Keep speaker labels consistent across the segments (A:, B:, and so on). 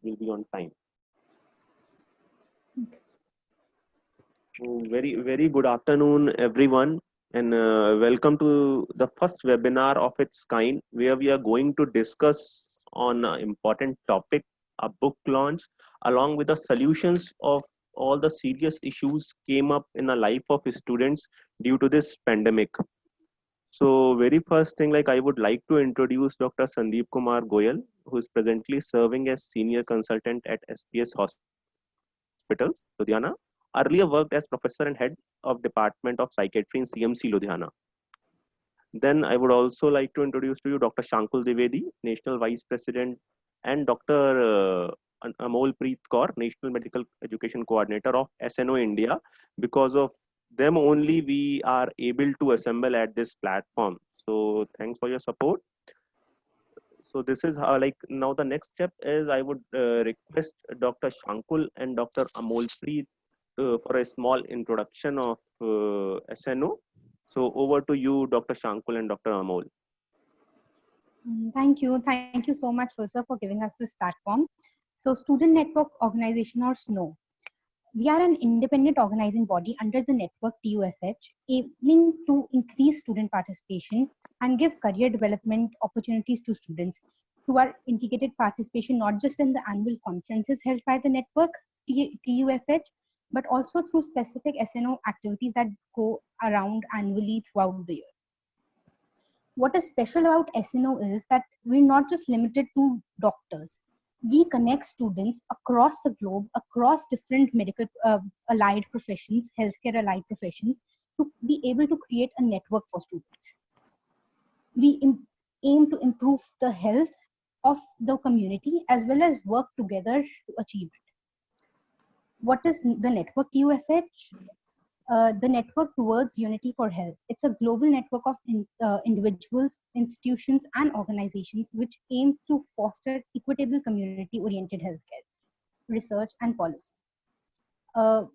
A: will be on time. Very good afternoon, everyone, and welcome to the first webinar of its kind, where we are going to discuss on an important topic, a book launch, along with the solutions of all the serious issues came up in the life of students due to this pandemic. So, very first thing, like I would like to introduce Dr. Sandeep Kumar Goyal, who is presently serving as senior consultant at SPS Hospitals, Ludhiana. Earlier worked as professor and head of Department of Psychiatry in CMC Ludhiana. Then I would also like to introduce to you Dr. Shankul Dwivedi, National Vice President, and Dr. Amol Preet Kaur, National Medical Education Coordinator of SNO India. Because of them only we are able to assemble at this platform. So thanks for your support. So this is how, like, now the next step is I would request Dr. Shankul and Dr. Amol Preet for a small introduction of SNO. So over to you, Dr. Shankul and Dr. Amol.
B: Thank you. Thank you so much, Fulsa, for giving us this platform. So Student Network Organization, or SNO. We are an independent organizing body under the network TUFH, aiming to increase student participation and give career development opportunities to students through our integrated participation, not just in the annual conferences held by the network TUFH, but also through specific SNO activities that go around annually throughout the year. What is special about SNO is that we're not just limited to doctors. We connect students across the globe, across different medical allied professions, healthcare allied professions, to be able to create a network for students. We aim to improve the health of the community as well as work together to achieve it. What is the network TUFH? The Network Towards Unity for Health. It's a global network of individuals, institutions, and organizations which aims to foster equitable community-oriented healthcare, research, and policy.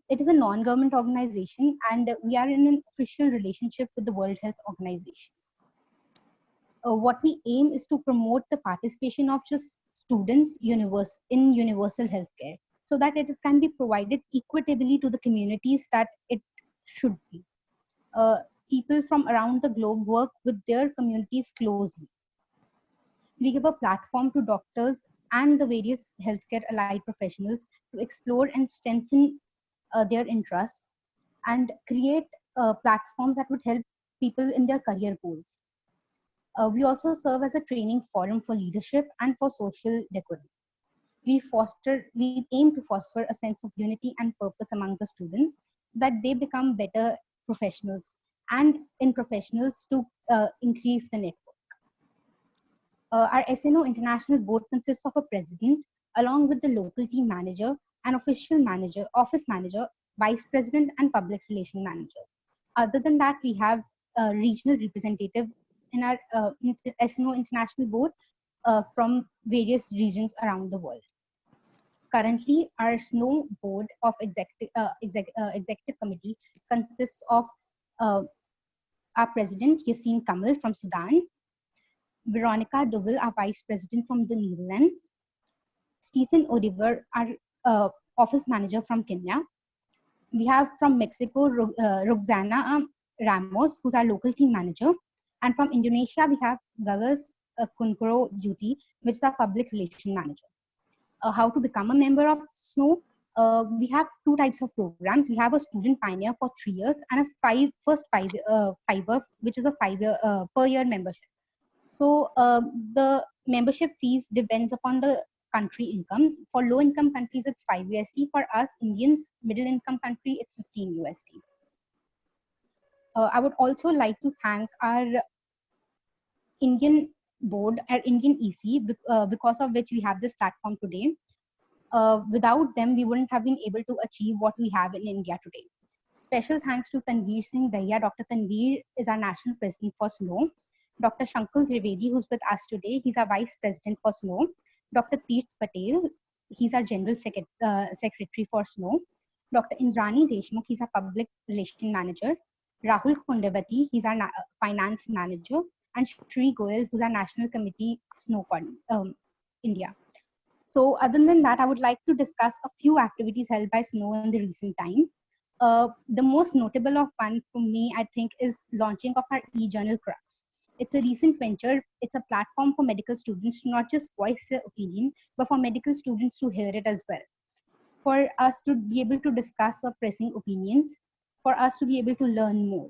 B: It is a non-government organization, and we are in an official relationship with the World Health Organization. What we aim is to promote the participation of just students in universal healthcare, so that it can be provided equitably to the communities that it should be. People from around the globe work with their communities closely. We give a platform to doctors and the various healthcare allied professionals to explore and strengthen their interests and create platforms that would help people in their career goals. We also serve as a training forum for leadership and for social decorum. We aim to foster a sense of unity and purpose among the students so that they become better professionals, and in professionals to increase the network. Our SNO International Board consists of a president, along with the local team manager, an official manager, office manager, vice president, and public relation manager. Other than that, we have regional representatives in our SNO International Board from various regions around the world. Currently, our SNO Board of Executive Committee consists of our President, Yassine Kamal from Sudan, Veronica Doville, our Vice President from the Netherlands, Stephen Oliver, our Office Manager from Kenya. We have from Mexico, Roxana Ramos, who's our local team manager. And from Indonesia, we have Gagas Kunkuro Juti, which is our Public Relation Manager. How to become a member of SNO? We have two types of programs. We have a student pioneer for 3 years and a first fiver, which is a 5 year per year membership. So the membership fees depends upon the country incomes. For low income countries, it's 5 USD. For us Indians, middle income country, it's 15 USD. I would also like to thank our Indian board, our Indian EC, because of which we have this platform today. Without them, we wouldn't have been able to achieve what we have in India today. Special thanks to Tanveer Singh Dahiya. Dr. Tanveer is our national president for SNO. Dr. Shankul Dwivedi, who's with us today, he's our vice president for SNO. Dr. Tirth Patel, he's our general secretary for SNO. Dr. Indrani Deshmukh, he's our public relation manager. Rahul Kundavati, he's our finance manager. And Shri Goyal, who's our national committee SNO India. So other than that, I would like to discuss a few activities held by SNOW in the recent time. The most notable of one for me, I think, is launching of our e-journal Crux. It's a recent venture. It's a platform for medical students to not just voice their opinion, but for medical students to hear it as well. For us to be able to discuss our pressing opinions, for us to be able to learn more.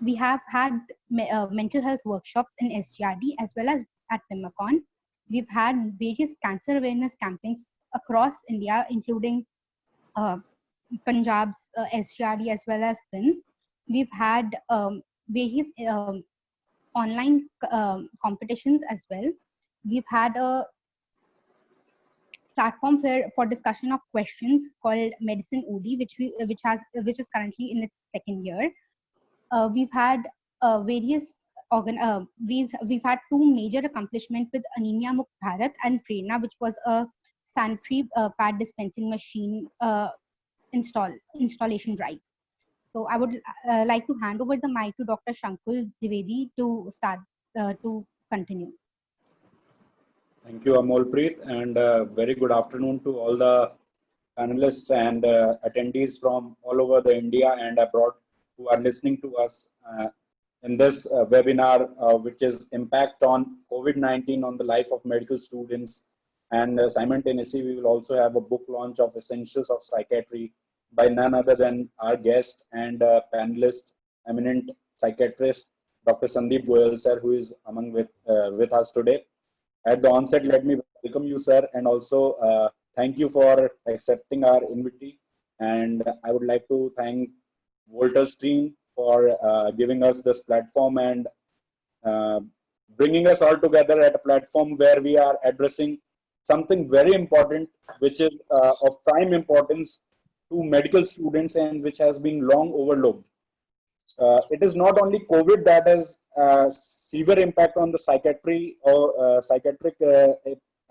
B: We have had mental health workshops in SGRD as well as at PIMACON. We've had various cancer awareness campaigns across India, including uh, Punjab's SGRD as well as PIMS. We've had various online competitions as well. We've had a platform for discussion of questions called Medicine OD, which is currently in its second year. We've had various we've had two major accomplishments with Anemia Mukt Bharat and Prerna, which was a sanitary pad dispensing machine installation drive. So I would like to hand over the mic to Dr. Shankul Divedi to start to continue.
C: Thank you, Amolpreet, and very good afternoon to all the panelists and attendees from all over the India and abroad who are listening to us in this webinar, which is impact on COVID-19 on the life of medical students. And simultaneously, we will also have a book launch of Essentials of Psychiatry by none other than our guest and panelist, eminent psychiatrist, Dr. Sandeep Goyal, sir, who is among with us today. At the onset, let me welcome you, sir, and also thank you for accepting our invitation. And I would like to thank Volta's team for giving us this platform and bringing us all together at a platform where we are addressing something very important, which is of prime importance to medical students and which has been long overlooked. It is not only COVID that has severe impact on the psychiatry or psychiatric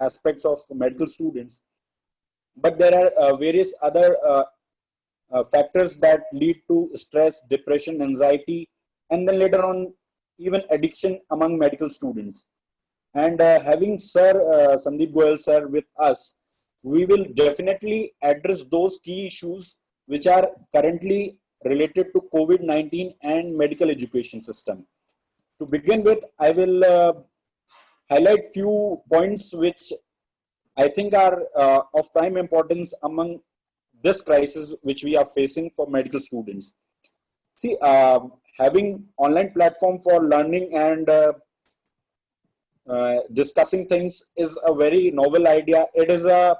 C: aspects of medical students, but there are various other factors that lead to stress, depression, anxiety, and then later on even addiction among medical students. And having Sir Sandeep Goyal sir with us, we will definitely address those key issues which are currently related to COVID-19 and medical education system. To begin with, I will highlight few points which I think are of prime importance among this crisis which we are facing for medical students. See, having online platform for learning and discussing things is a very novel idea. It is a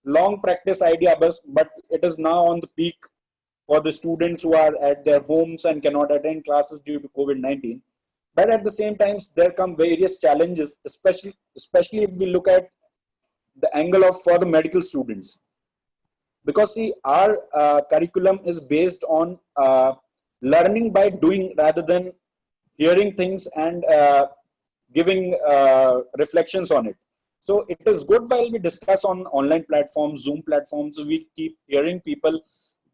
C: long practice idea, but it is now on the peak for the students who are at their homes and cannot attend classes due to COVID-19. But at the same time, there come various challenges, especially if we look at the angle of for the medical students. Because see, our curriculum is based on learning by doing rather than hearing things and giving reflections on it. So it is good while we discuss on online platforms, Zoom platforms, we keep hearing people,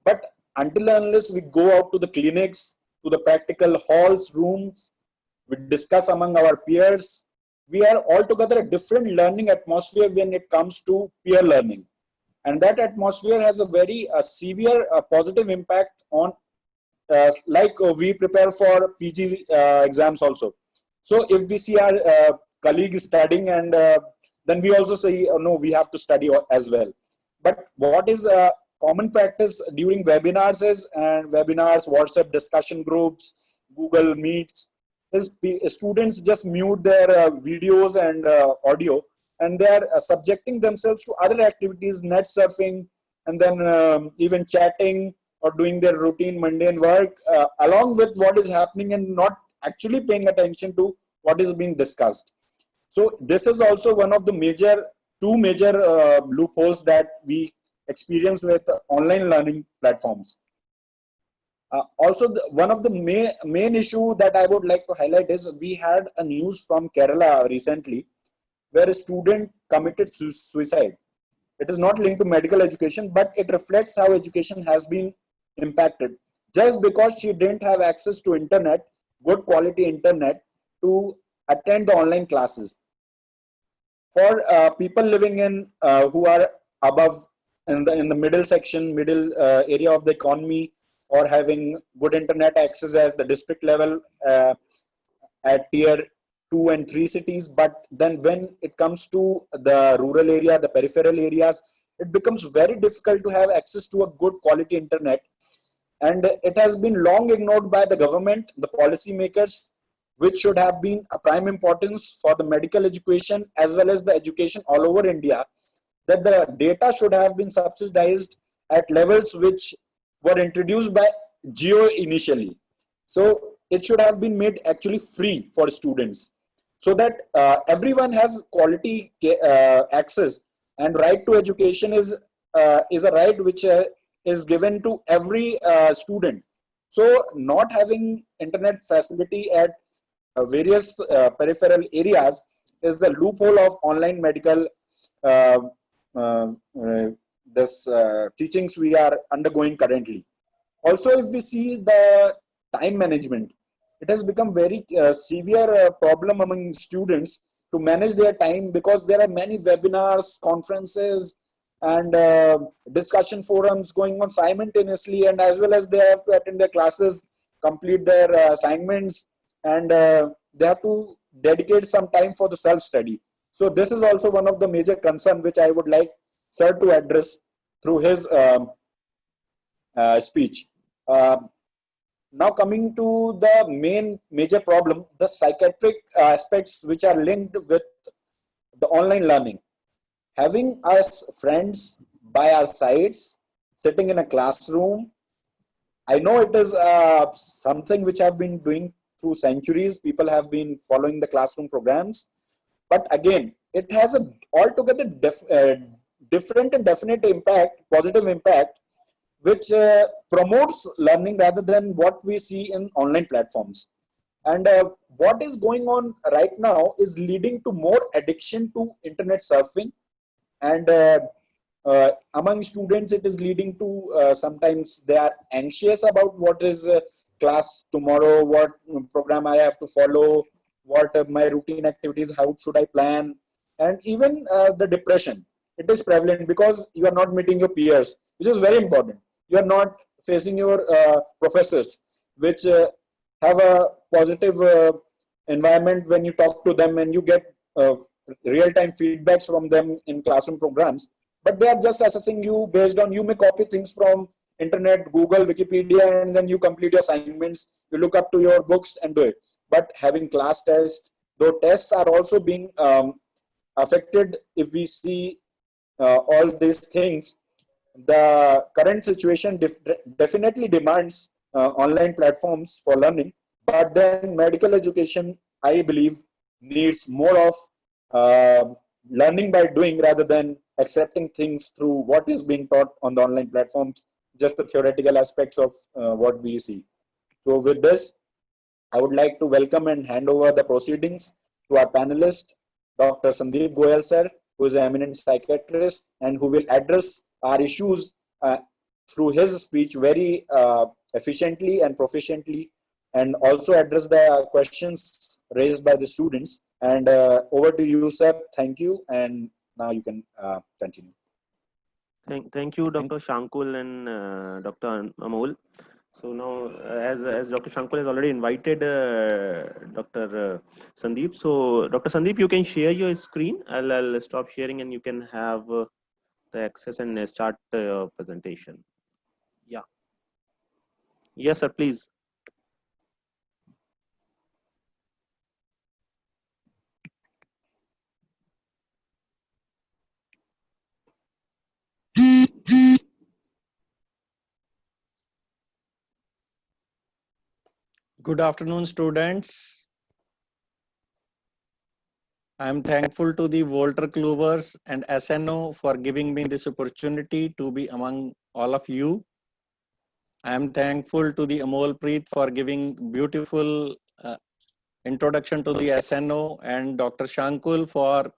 C: but until and unless we go out to the clinics, to the practical halls, rooms, we discuss among our peers, we are altogether a different learning atmosphere when it comes to peer learning. And that atmosphere has a very severe positive impact on, we prepare for PG exams also. So if we see our colleagues studying and then we also say, oh, no, we have to study as well. But what is common practice during webinars is, and webinars, WhatsApp discussion groups, Google Meets, is students just mute their videos and audio, and they are subjecting themselves to other activities, net surfing, and then even chatting or doing their routine mundane work along with what is happening and not actually paying attention to what is being discussed. So this is also one of the two major loopholes that we experience with online learning platforms. Also, one of the main issue that I would like to highlight is we had a news from Kerala recently where a student committed suicide. It is not linked to medical education, but it reflects how education has been impacted. Just because she didn't have access to internet, good quality internet, to attend the online classes. For people living in who are above in the middle section, middle area of the economy, or having good internet access at the district level, at tier 2 and 3 cities. But then when it comes to the rural area, the peripheral areas, it becomes very difficult to have access to a good quality internet. And it has been long ignored by the government, the policymakers, which should have been a prime importance for the medical education as well as the education all over India, that the data should have been subsidized at levels which were introduced by Geo initially. So it should have been made actually free for students, so that everyone has quality access, and right to education is a right which is given to every student. So not having internet facility at various peripheral areas is the loophole of online medical uh, uh, uh, this teachings we are undergoing currently. Also, if we see the time management, it has become very severe problem among students to manage their time, because there are many webinars, conferences, and discussion forums going on simultaneously, and as well as they have to attend their classes, complete their assignments, and they have to dedicate some time for the self study. So this is also one of the major concern which I would like sir to address through his speech. uh, Now coming to the main major problem, the psychiatric aspects which are linked with the online learning. Having us friends by our sides, sitting in a classroom, I know it is something which I've been doing through centuries. People have been following the classroom programs, but again, it has a altogether different and definite impact, positive impact, which promotes learning rather than what we see in online platforms. And what is going on right now is leading to more addiction to internet surfing, and among students it is leading to sometimes they are anxious about what is class tomorrow, what program I have to follow, what my routine activities, how should I plan, and even the depression, it is prevalent because you are not meeting your peers, which is very important. You are not facing your professors, which have a positive environment when you talk to them and you get real-time feedbacks from them in classroom programs. But they are just assessing you based on, you may copy things from internet, Google, Wikipedia, and then you complete your assignments, you look up to your books and do it. But having class tests, though tests are also being affected, if we see all these things, the current situation definitely demands online platforms for learning. But then medical education, I believe, needs more of learning by doing rather than accepting things through what is being taught on the online platforms, just the theoretical aspects of what we see. So with this, I would like to welcome and hand over the proceedings to our panelist, Dr. Sandeep Goyal sir, who is an eminent psychiatrist and who will address our issues through his speech very efficiently and proficiently, and also address the questions raised by the students. And over to you, sir. Thank you. And now you can continue.
A: Thank you, Dr. Shankul and Dr. Amol. So now, as Dr. Shankul has already invited Dr. Sandeep. So Dr. Sandeep, you can share your screen. I'll stop sharing and you can have the access and start your presentation. Yeah. Yes, sir, please.
D: Good afternoon, students. I am thankful to the Walter Clovers and SNO for giving me this opportunity to be among all of you. I am thankful to the Amol Preet for giving beautiful introduction to the SNO and Dr. Shankul for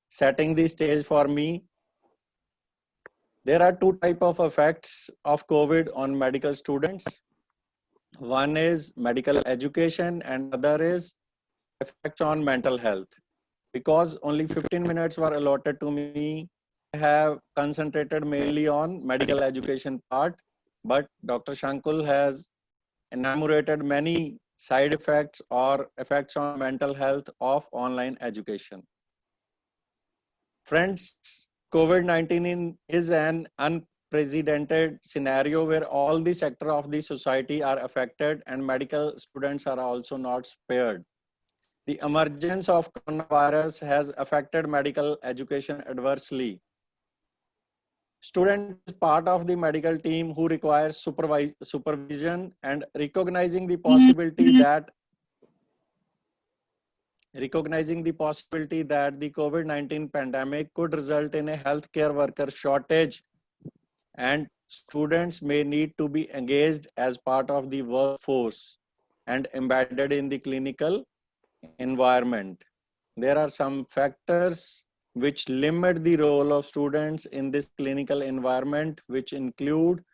D: setting the stage for me. There are two types of effects of COVID on medical students. One is medical education and other is effects on mental health. because only 15 minutes were allotted to me, I have concentrated mainly on medical education part, but Dr. Shankul has enumerated many side effects or effects on mental health of online education. Friends, COVID-19 is an unprecedented scenario where all the sector of the society are affected and medical students are also not spared. The emergence of coronavirus has affected medical education adversely. Student is part of the medical team who requires supervision and recognizing the possibility that the COVID-19 pandemic could result in a healthcare worker shortage and students may need to be engaged as part of the workforce and embedded in the clinical environment. There are some factors which limit the role of students in this clinical environment, which include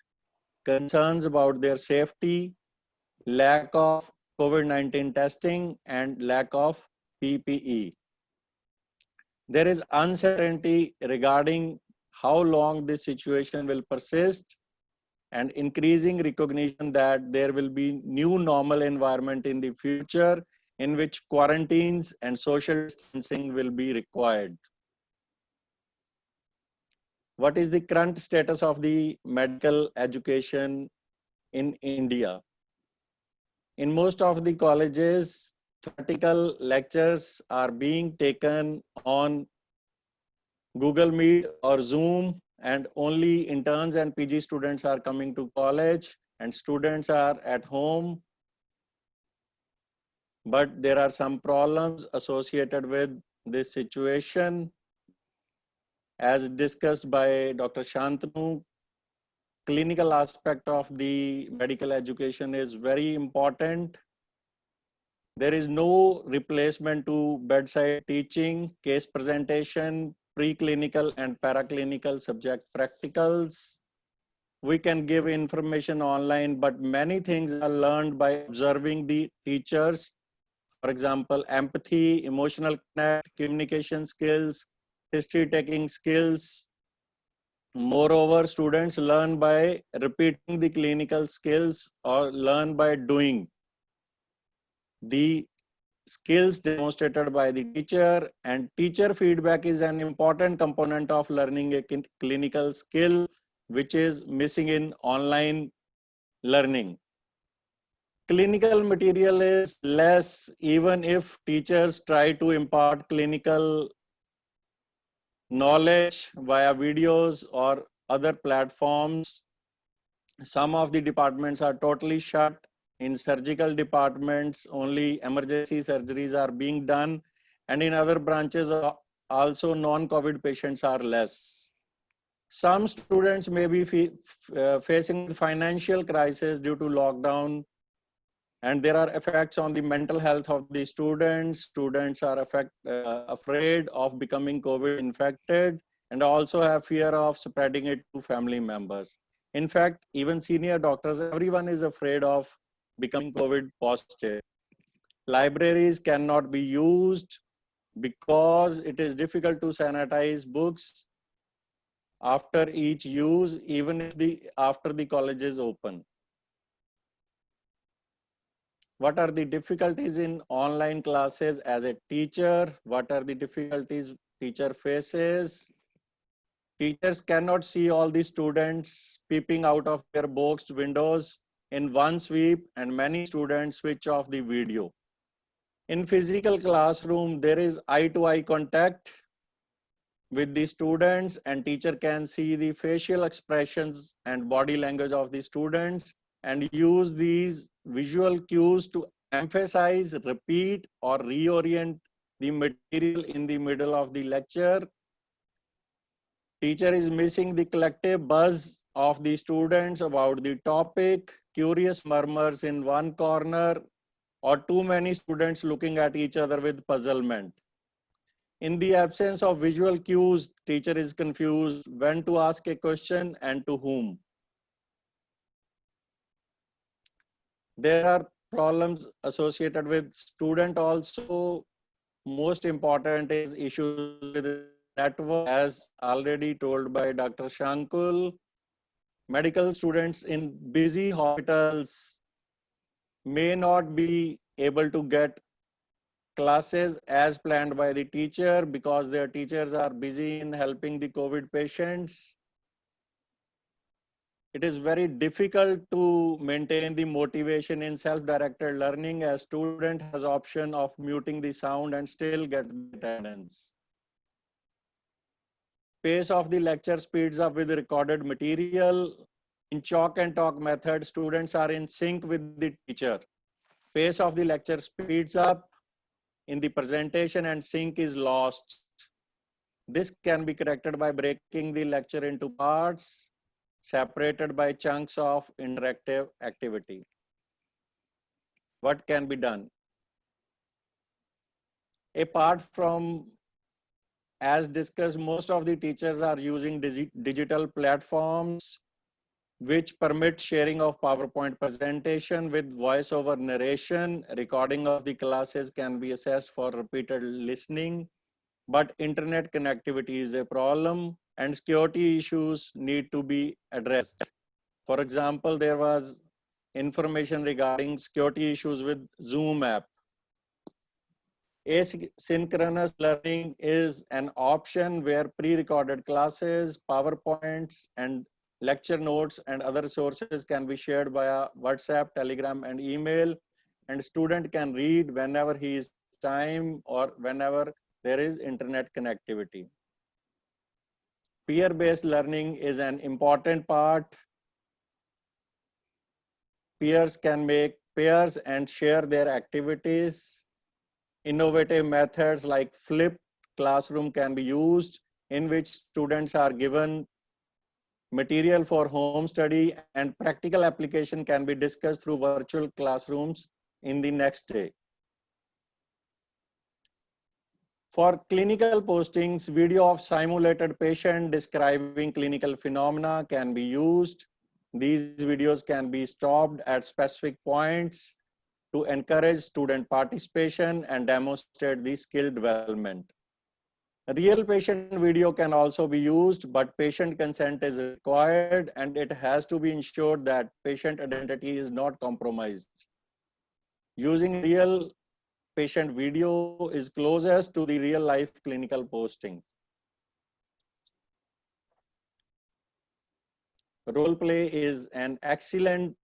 D: concerns about their safety, lack of COVID-19 testing, and lack of PPE. There is uncertainty regarding how long this situation will persist and increasing recognition that there will be new normal environment in the future in which quarantines and social distancing will be required. What is the current status of the medical education in India? In most of the colleges, theoretical lectures are being taken on Google Meet or Zoom, and only interns and PG students are coming to college and students are at home. But there are some problems associated with this situation. As discussed by Dr. Shantanu, clinical aspect of the medical education is very important. There is no replacement to bedside teaching, case presentation, preclinical and paraclinical subject practicals. We can give information online, but many things are learned by observing the teachers. For example, empathy, emotional connect, communication skills, history taking skills. Moreover, students learn by repeating the clinical skills or learn by doing. The skills demonstrated by the teacher, and teacher feedback is an important component of learning a clinical skill, which is missing in online learning. Clinical material is less even if teachers try to impart clinical knowledge via videos or other platforms. Some of the departments are totally shut. In surgical departments, only emergency surgeries are being done. And in other branches, also non-COVID patients are less. Some students may be facing financial crisis due to lockdown. And there are effects on the mental health of the students. Students are afraid of becoming COVID infected and also have fear of spreading it to family members. In fact, even senior doctors, everyone is afraid of becoming COVID positive. Libraries cannot be used because it is difficult to sanitize books after each use, even if after the college is open. What are the difficulties in online classes as a teacher? What are the difficulties teacher faces? Teachers cannot see all the students peeping out of their boxed windows in one sweep, and many students switch off the video. In physical classroom, there is eye-to-eye contact with the students, and teacher can see the facial expressions and body language of the students and use these visual cues to emphasize, repeat, or reorient the material in the middle of the lecture. Teacher is missing the collective buzz of the students about the topic, curious murmurs in one corner, or too many students looking at each other with puzzlement. In the absence of visual cues, teacher is confused when to ask a question and to whom. There are problems associated with student also most important is issues with network, as already told by Dr. Shankul. Medical students in busy hospitals may not be able to get classes as planned by the teacher because their teachers are busy in helping the COVID patients. It is very difficult to maintain the motivation in self-directed learning as student has option of muting the sound and still get the attendance. Pace of the lecture speeds up with recorded material. In chalk and talk method, students are in sync with the teacher. Pace of the lecture speeds up in the presentation and sync is lost. This can be corrected by breaking the lecture into parts, separated by chunks of interactive activity. What can be done? Apart from, as discussed, most of the teachers are using digital platforms which permit sharing of PowerPoint presentation with voice over narration. Recording of the classes can be accessed for repeated listening, but internet connectivity is a problem and security issues need to be addressed. For example, there was information regarding security issues with Zoom app. Asynchronous learning is an option where pre-recorded classes, PowerPoints, and lecture notes and other resources can be shared via WhatsApp, Telegram, and email, and student can read whenever he is time or whenever there is internet connectivity. Peer-based learning is an important part. Peers can make pairs and share their activities. Innovative methods like flipped classroom can be used, in which students are given material for home study and practical application can be discussed through virtual classrooms in the next day. For clinical postings, video of simulated patient describing clinical phenomena can be used. These videos can be stopped at specific points to encourage student participation and demonstrate the skill development. Real patient video can also be used, but patient consent is required and it has to be ensured that patient identity is not compromised. Using real patient video is closest to the real life clinical posting. Role play is an excellent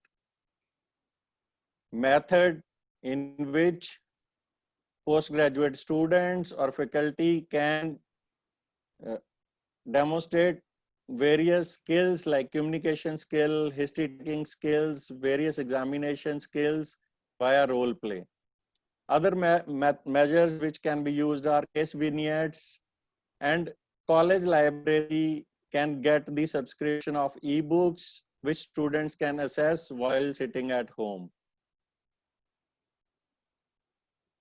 D: method in which postgraduate students or faculty can demonstrate various skills like communication skill, history taking skills, various examination skills via role play. Other measures which can be used are case vignettes, and college library can get the subscription of ebooks which students can access while sitting at home.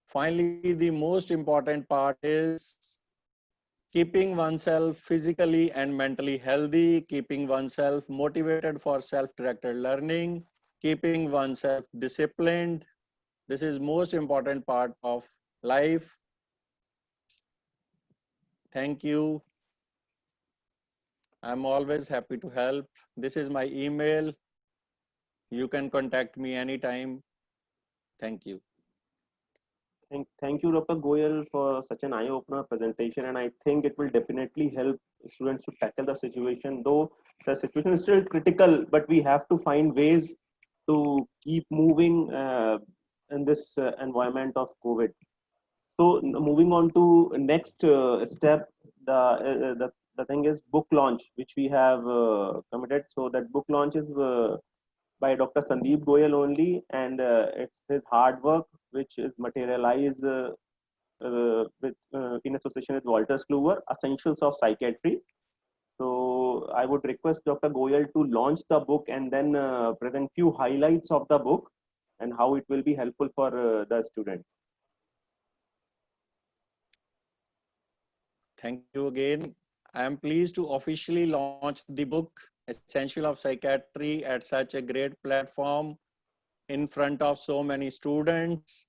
D: Finally, the most important part is keeping oneself physically and mentally healthy, keeping oneself motivated for self-directed learning, keeping oneself disciplined. This is most important part of life. Thank you. I'm always happy to help. This is my email. You can contact me anytime. Thank you.
A: Thank you, Dr. Goyal, for such an eye-opener presentation, and I think it will definitely help students to tackle the situation. Though the situation is still critical, but we have to find ways to keep moving in this environment of COVID. So moving on to next step, the thing is book launch, which we have committed. So that book launch is by Dr. Sandeep Goyal only, and it's his hard work which is materialized in association with Wolters Kluwer, Essentials of Psychiatry. So I would request Dr. Goyal to launch the book and then present few highlights of the book and how it will be helpful for the students.
D: Thank you again. I am pleased to officially launch the book Essential of Psychiatry at such a great platform in front of so many students.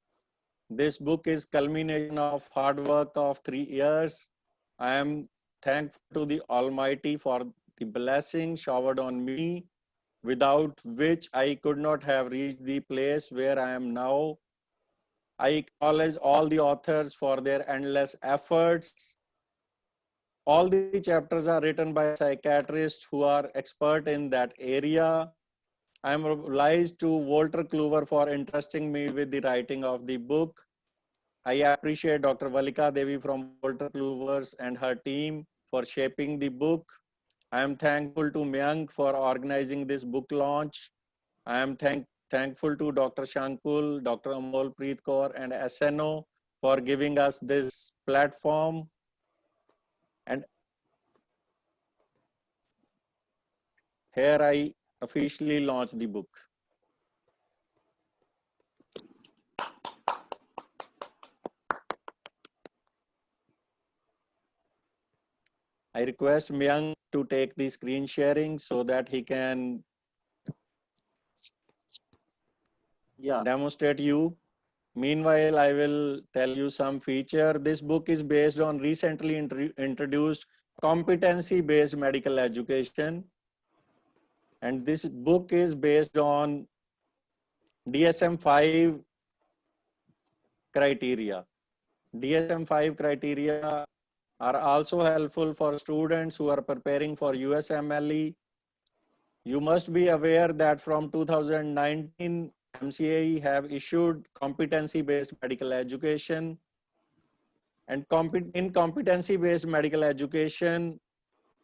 D: This book is culmination of hard work of 3 years. I am thankful to the Almighty for the blessing showered on me, without which I could not have reached the place where I am now. I acknowledge all the authors for their endless efforts. All the chapters are written by psychiatrists who are expert in that area. I am obliged to Walter Kluwer for entrusting me with the writing of the book. I appreciate Dr. Valika Devi from Walter Kluvers and her team for shaping the book. I am thankful to Mayank for organizing this book launch. I am thankful to Dr. Shankul, Dr. Amol Preet Kaur and SNO for giving us this platform. And here I officially launch the book. I request Mayank to take the screen sharing so that he can demonstrate you. Meanwhile, I will tell you some feature. This book is based on recently introduced competency-based medical education. And this book is based on DSM-5 criteria. DSM-5 criteria are also helpful for students who are preparing for USMLE. You must be aware that from 2019, MCAE have issued competency-based medical education. And in competency-based medical education,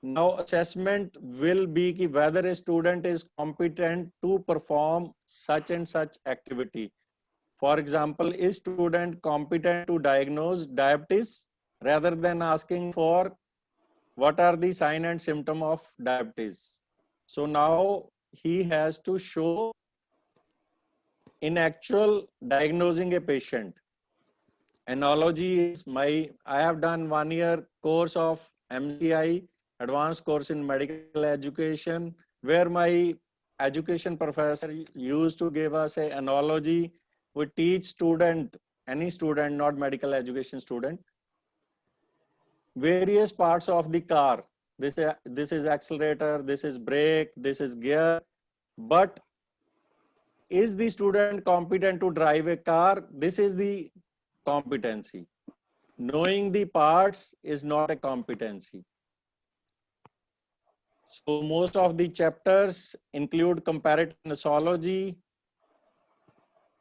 D: now assessment will be whether a student is competent to perform such and such activity. For example, is student competent to diagnose diabetes, rather than asking for what are the sign and symptom of diabetes. So now he has to show in actual diagnosing a patient. Analogy is I have done 1 year course of MCI, advanced course in medical education, where my education professor used to give us an analogy. We teach student, any student, not medical education student, various parts of the car. This is accelerator, this is brake, this is gear. But is the student competent to drive a car? This is the competency. Knowing the parts is not a competency. So most of the chapters include comparative nosology,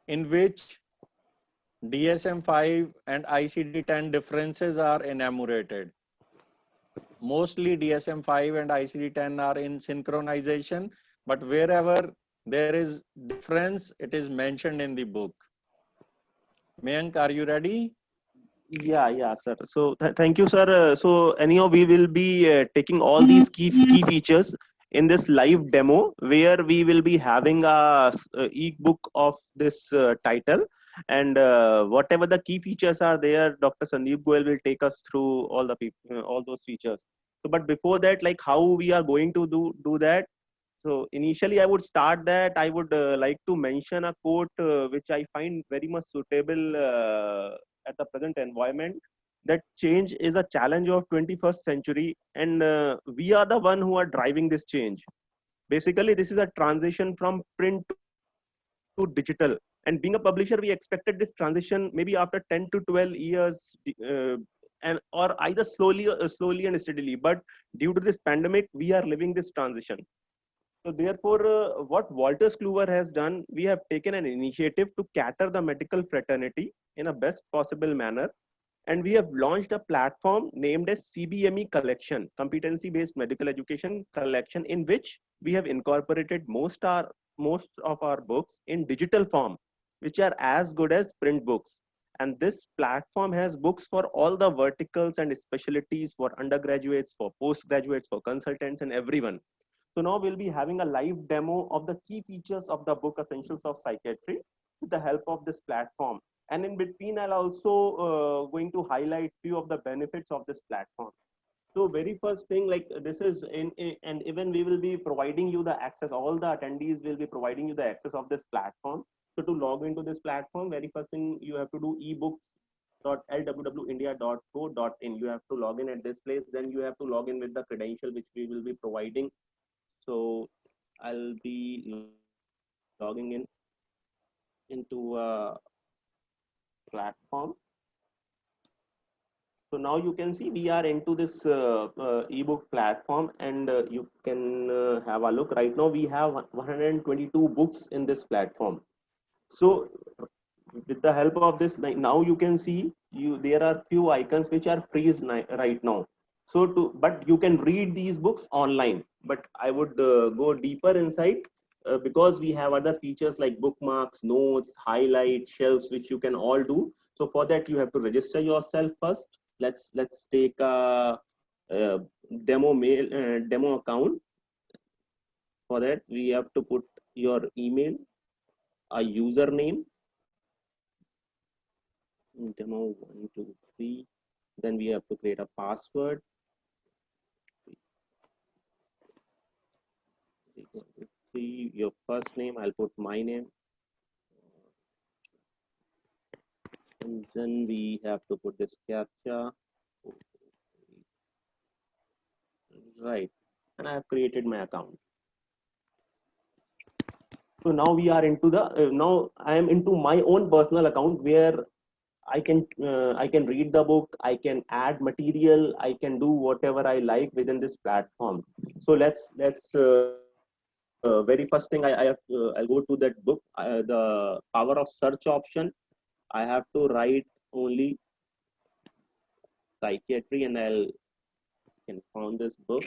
D: in which DSM-5 and ICD-10 differences are enumerated. Mostly DSM-5 and ICD-10 are in synchronization, but wherever there is difference, it is mentioned in the book. Mayank, are you ready?
A: Yeah, sir. So thank you, sir. So anyhow, we will be taking all these key features in this live demo, where we will be having a e-book of this title, and whatever the key features are there, Dr. Sandeep Goel will take us through all those features. So, but before that, like how we are going to do that. So initially, I would start that I would like to mention a quote which I find very much suitable at the present environment. That change is a challenge of 21st century, and we are the one who are driving this change. Basically, this is a transition from print to digital. And being a publisher, we expected this transition maybe after 10 to 12 years, and or either slowly and steadily. But due to this pandemic, we are living this transition. So therefore, what Walters Kluwer has done, we have taken an initiative to cater the medical fraternity in a best possible manner. And we have launched a platform named as CBME Collection, Competency-Based Medical Education Collection, in which we have incorporated most of our books in digital form, which are as good as print books. And this platform has books for all the verticals and specialties, for undergraduates, for postgraduates, for consultants, and everyone. So now we'll be having a live demo of the key features of the book Essentials of Psychiatry with the help of this platform. And in between, I'll also going to highlight few of the benefits of this platform. So very first thing, like this is and even we will be providing you the access, all the attendees will be providing you the access of this platform. So to log into this platform, very first thing you have to do ebooks.lwwindia.co.in. You have to log in at this place. Then you have to log in with the credential which we will be providing. So I'll be logging in into a platform. So now you can see we are into this ebook platform, and you can have a look. Right now we have 122 books in this platform. So with the help of this, like now you can see there are few icons which are freeze right now. So but you can read these books online. But I would go deeper inside because we have other features like bookmarks, notes, highlight, shelves, which you can all do. So for that you have to register yourself first. Let's take a demo account. For that we have to put your email, a username, demo 123. Then we have to create a password. Your first name, I'll put my name, and then we have to put this captcha. Right, and I have created my account. So now we are into the now I am into my own personal account where I can read the book, I can add material, I can do whatever I like within this platform. So let's very first thing I'll go to that book, the power of search option. I have to write only psychiatry, and can found this book.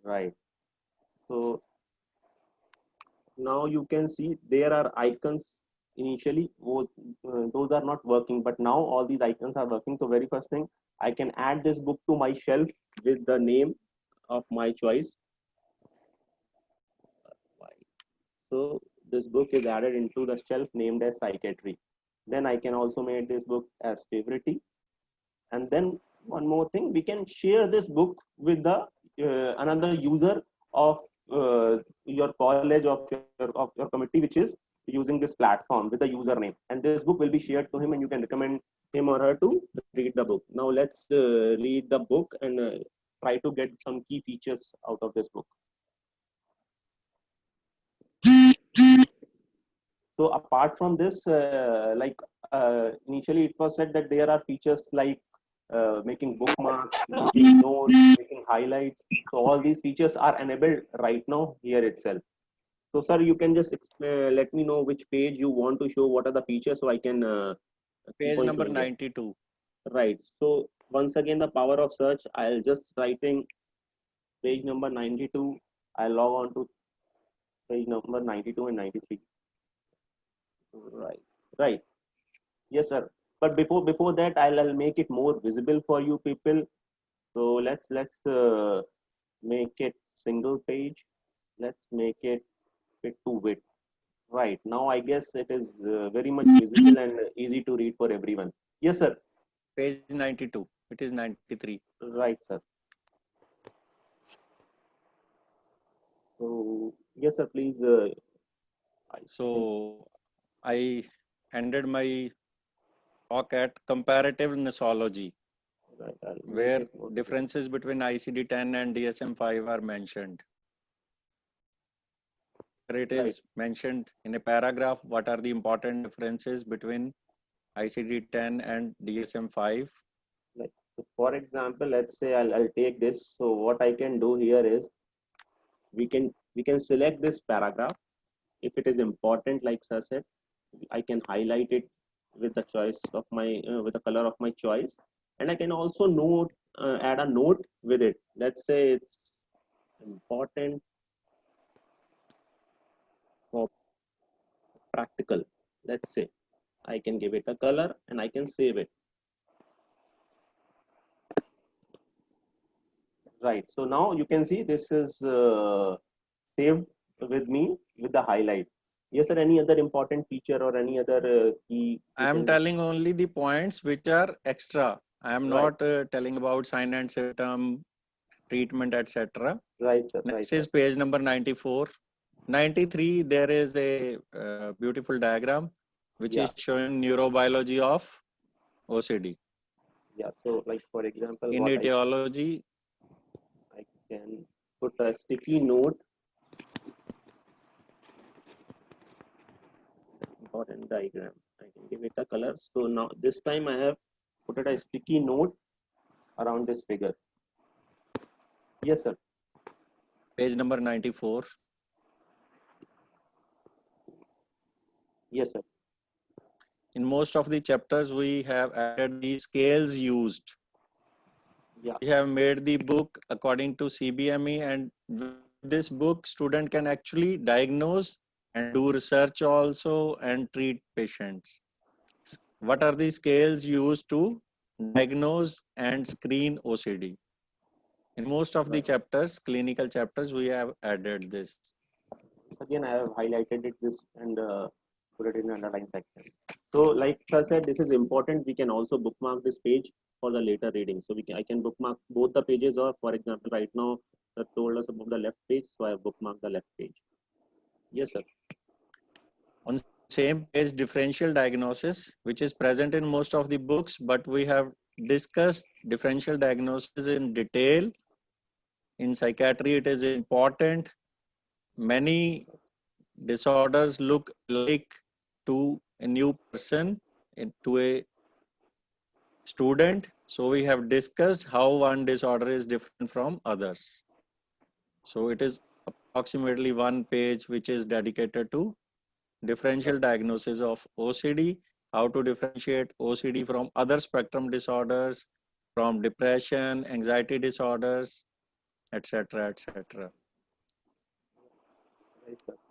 A: Right. So now you can see there are icons. Initially those are not working, but now all these icons are working. So very first thing, I can add this book to my shelf with the name of my choice. So this book is added into the shelf named as psychiatry. Then I can also make this book as favorite. And then one more thing, we can share this book with the another user of your college, of your committee, which is using this platform with the username, and this book will be shared to him, and you can recommend him or her to read the book. Now let's read the book and try to get some key features out of this book. So apart from this, initially it was said that there are features like making bookmarks, making notes, making highlights. So all these features are enabled right now here itself. So sir, you can just let me know which page you want to show, what are the features, so I can
D: Page number 92.
A: Right. So once again, the power of search, I'll just writing page number 92. I'll log on to page number 92 and 93. Right. Yes, sir. But before that, I'll make it more visible for you people. So let's make it single page. Let's make it fit to width. Right. Now I guess it is very much visible and easy to read for everyone. Yes, sir.
D: Page 92. It is 93.
A: Right, sir. So yes, sir. Please.
D: So I ended my talk at comparative nosology,
A: Right,
D: where differences between ICD-10 and DSM-5 are mentioned. It is mentioned in a paragraph what are the important differences between ICD-10 and DSM-5.
A: Like, so for example, let's say I'll take this. So what I can do here is we can select this paragraph. If it is important, like sir said, I can highlight it with the choice of my with the color of my choice, and I can also note add a note with it. Let's say it's important for practical. Let's say I can give it a color and I can save it. Right. So now you can see this is saved with me with the highlight. Yes, sir. Any other important feature or any other key?
D: I am telling only the points which are extra. I am not telling about sign and symptom, treatment, etc.
A: Right, sir.
D: Next is page number 94. 93, there is a beautiful diagram which is showing neurobiology of OCD.
A: Yeah. So, like for example,
D: In etiology,
A: I can put a sticky note. Important diagram. I can give it a color. So now this time I have put a sticky note around this figure. Yes, sir.
D: page number 94.
A: Yes, sir.
D: In most of the chapters, we have added the scales used.
A: Yeah.
D: We have made the book according to CBME, and with this book, student can actually diagnose and do research also and treat patients. What are the scales used to diagnose and screen OCD? In most of the chapters, clinical chapters, we have added this.
A: So again, I have highlighted this and put it in the underline section. So like sir said, this is important. We can also bookmark this page for the later reading. So I can bookmark both the pages, or for example, right now, sir told us about the left page. So I have bookmarked the left page. Yes, sir.
D: On same page, differential diagnosis, which is present in most of the books, but we have discussed differential diagnosis in detail. In psychiatry, it is important. Many disorders look like to a new person, to a student. So we have discussed how one disorder is different from others. So it is approximately one page which is dedicated to differential diagnosis of OCD, how to differentiate OCD from other spectrum disorders, from depression, anxiety disorders, etc., etc.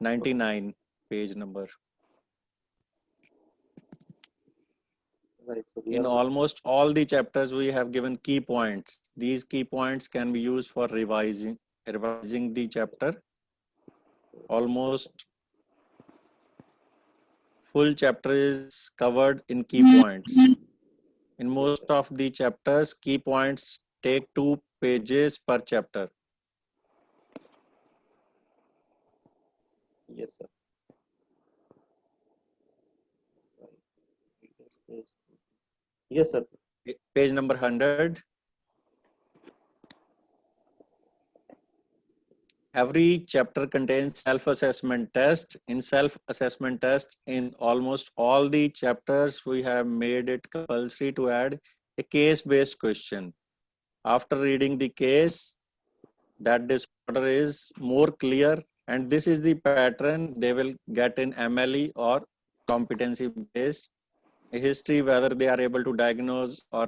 D: 99 page number.
A: Right. So
D: In almost all the chapters, we have given key points. These key points can be used for revising the chapter. Almost full chapter is covered in key points. In most of the chapters, key points take 2 pages per chapter.
A: Yes, sir. Yes, sir.
D: Page number 100. Every chapter contains self-assessment test. In self-assessment test, in almost all the chapters, we have made it compulsory to add a case-based question. After reading the case, that disorder is more clear, and this is the pattern they will get in MLE or competency-based. A history, whether they are able to diagnose or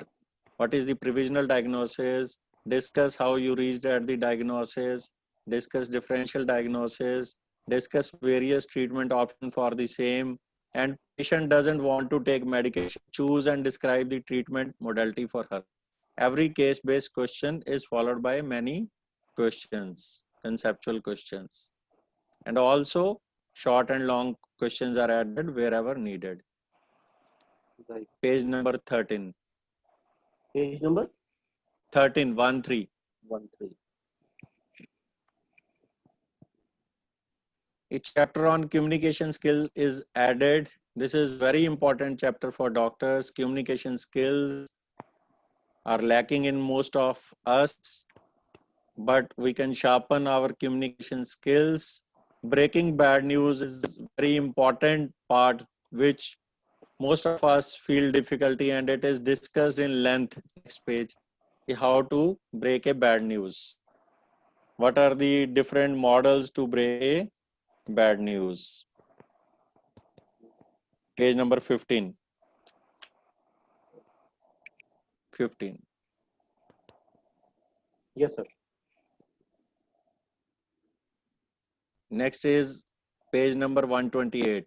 D: what is the provisional diagnosis, discuss how you reached at the diagnosis, discuss differential diagnosis, discuss various treatment options for the same, and patient doesn't want to take medication, choose and describe the treatment modality for her. Every case-based question is followed by many questions, conceptual questions. And also short and long questions are added wherever needed.
A: Right.
D: Page number 13.
A: Page number
D: 13, 1-3.
A: 1-3.
D: A chapter on communication skill is added. This is very important chapter for doctors. Communication skills are lacking in most of us, but we can sharpen our communication skills. Breaking bad news is very important part which most of us feel difficulty, and it is discussed in length. Next page, how to break a bad news. What are the different models to break a bad news? Page number 15. 15.
A: Yes, sir.
D: Next is page number 128.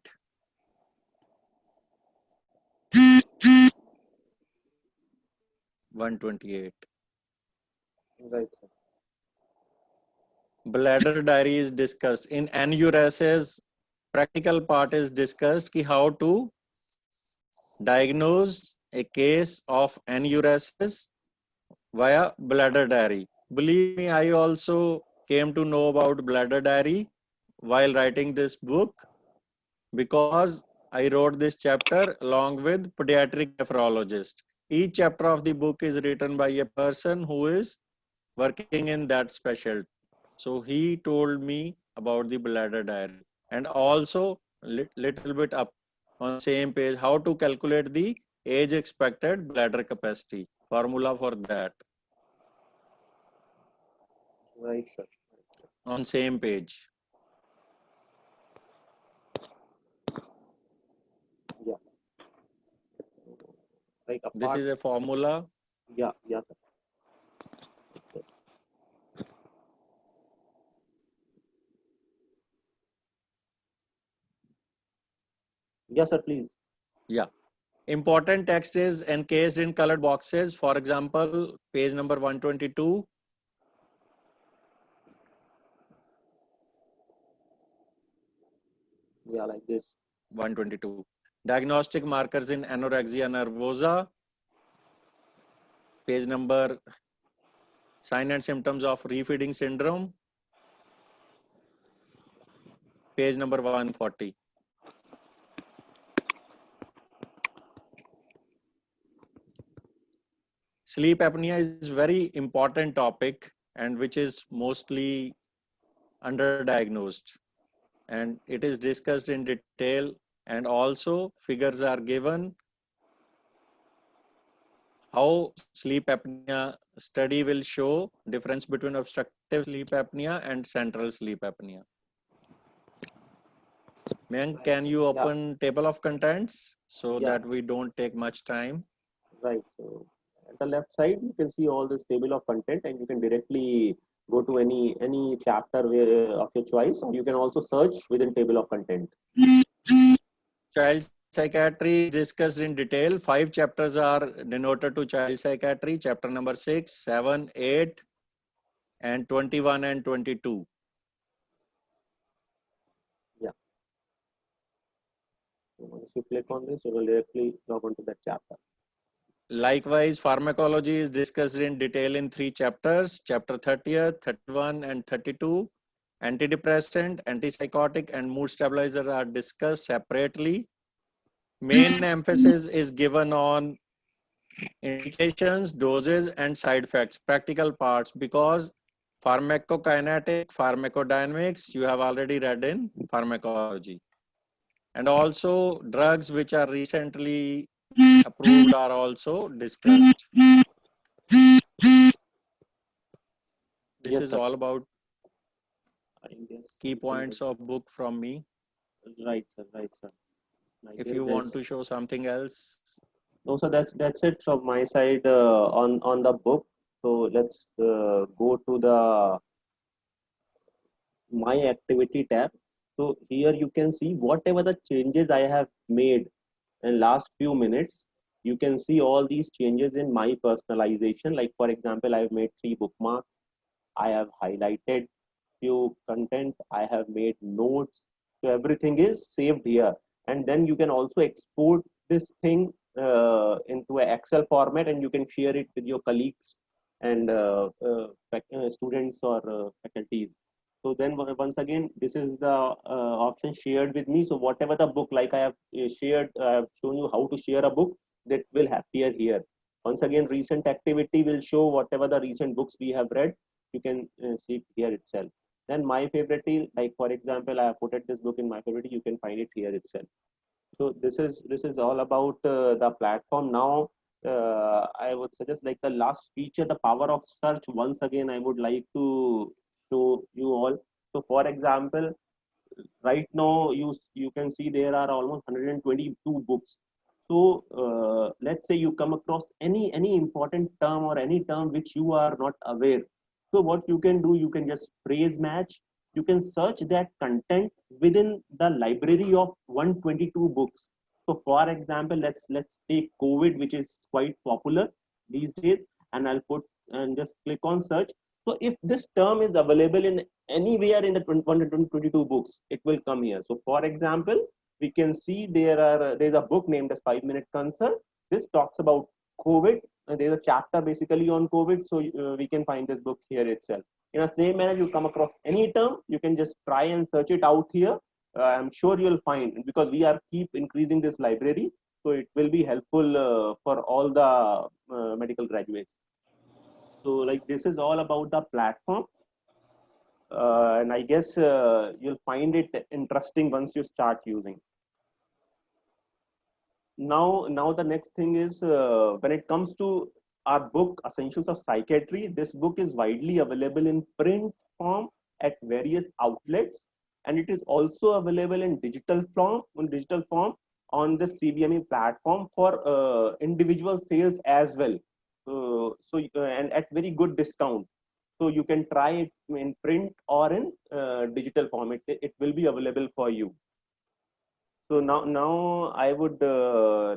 A: Right, sir.
D: Bladder diary is discussed. In enuresis, practical part is discussed ki how to diagnose a case of enuresis via bladder diary. Believe me, I also came to know about bladder diary while writing this book because I wrote this chapter along with pediatric nephrologist. Each chapter of the book is written by a person who is working in that specialty. So he told me about the bladder diary and also little bit up on same page how to calculate the age expected bladder capacity, formula for that
A: Right, sir.
D: on same page.
A: Yeah. Like
D: This
A: apart,
D: is a formula.
A: yeah, yeah, sir. Yes. Yes, sir, please.
D: Yeah. Important text is encased in colored boxes. For example, page number 122.
A: Yeah, like this.
D: 122. Diagnostic markers in anorexia nervosa. Page number sign and symptoms of refeeding syndrome. Page number 140. Sleep apnea is very important topic and which is mostly underdiagnosed. And it is discussed in detail and also figures are given how sleep apnea study will show difference between obstructive sleep apnea and central sleep apnea. Mayank, can you
A: Yeah,
D: open table of contents so
A: yeah,
D: that we don't take much time?
A: right. So at the left side, you can see all this table of content, and you can directly go to any chapter of your choice, or you can also search within table of content.
D: Child psychiatry discussed in detail. 5 chapters are denoted to child psychiatry. Chapter number 6, 7, 8, and 21 and 22.
A: Yeah. So once you click on this, you will directly log on to that chapter.
D: Likewise, pharmacology is discussed in detail in 3 chapters. Chapter 30, 31, and 32. Antidepressant, antipsychotic, and mood stabilizer are discussed separately. Main emphasis is given on indications, doses, and side effects, practical parts, because pharmacokinetic, pharmacodynamics, you have already read in pharmacology. And also drugs which are recently approved are also discussed. This
A: Yes,
D: is
A: sir.
D: all about
A: I guess
D: key
A: you can
D: points of book from me.
A: right, sir. Right, sir. I
D: If
A: guess
D: you want
A: there's
D: to show something else,
A: no, so that's it from my side on the book. So let's go to the my activity tab. So here you can see whatever the changes I have made in last few minutes. You can see all these changes in my personalization. Like for example, I've made 3 bookmarks. I have highlighted few content. I have made notes. So everything is saved here. And then you can also export this thing into an Excel format, and you can share it with your colleagues and students or faculties. So then once again, this is the option shared with me. So whatever the book, like I have shared, I have shown you how to share a book, that will appear here. Once again, recent activity will show whatever the recent books we have read. You can see it here itself. Then my favorite, like for example, I have put this book in my favorite. You can find it here itself. So this is all about the platform. Now I would suggest, like the last feature, the power of search. Once again, I would like to show you all. So for example, right now you can see there are almost 122 books. So let's say you come across any important term or any term which you are not aware. So what you can do, you can just phrase match. You can search that content within the library of 122 books. So for example, let's take COVID, which is quite popular these days, and I'll put and just click on search. So if this term is available in anywhere in the 122 books, it will come here. So for example, we can see there's a book named as 5 Minute Consult. This talks about COVID. There's a chapter basically on COVID, so we can find this book here itself. In the same manner, you come across any term, you can just try and search it out here. I'm sure you'll find, because we are keep increasing this library, so it will be helpful for all the medical graduates. So like this is all about the platform, and I guess you'll find it interesting once you start using. Now the next thing is, when it comes to our book Essentials of Psychiatry, this book is widely available in print form at various outlets, and it is also available in digital form on the CBME platform for individual sales as well. And at very good discount. So you can try it in print or in digital form. It will be available for you. So now I would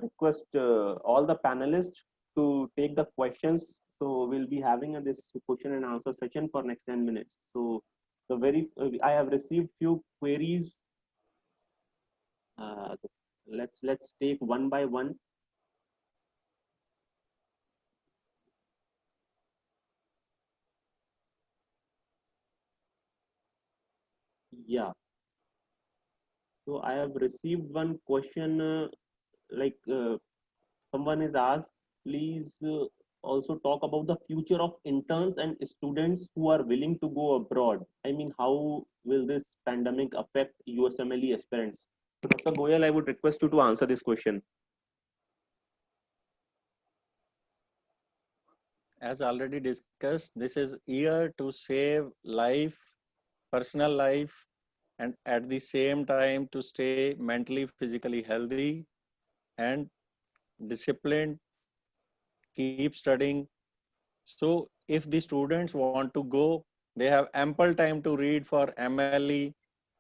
A: request all the panelists to take the questions. So we'll be having this question and answer session for next 10 minutes. So I have received few queries. Uh, let's take one by one. Yeah. So I have received one question, like someone is asked, please also talk about the future of interns and students who are willing to go abroad. I mean, how will this pandemic affect USMLE aspirants? So Dr. Goyal, I would request you to answer this question.
D: As already discussed, this is year to save life, personal life, and at the same time to stay mentally, physically healthy and disciplined, keep studying. So if the students want to go, they have ample time to read for MLE,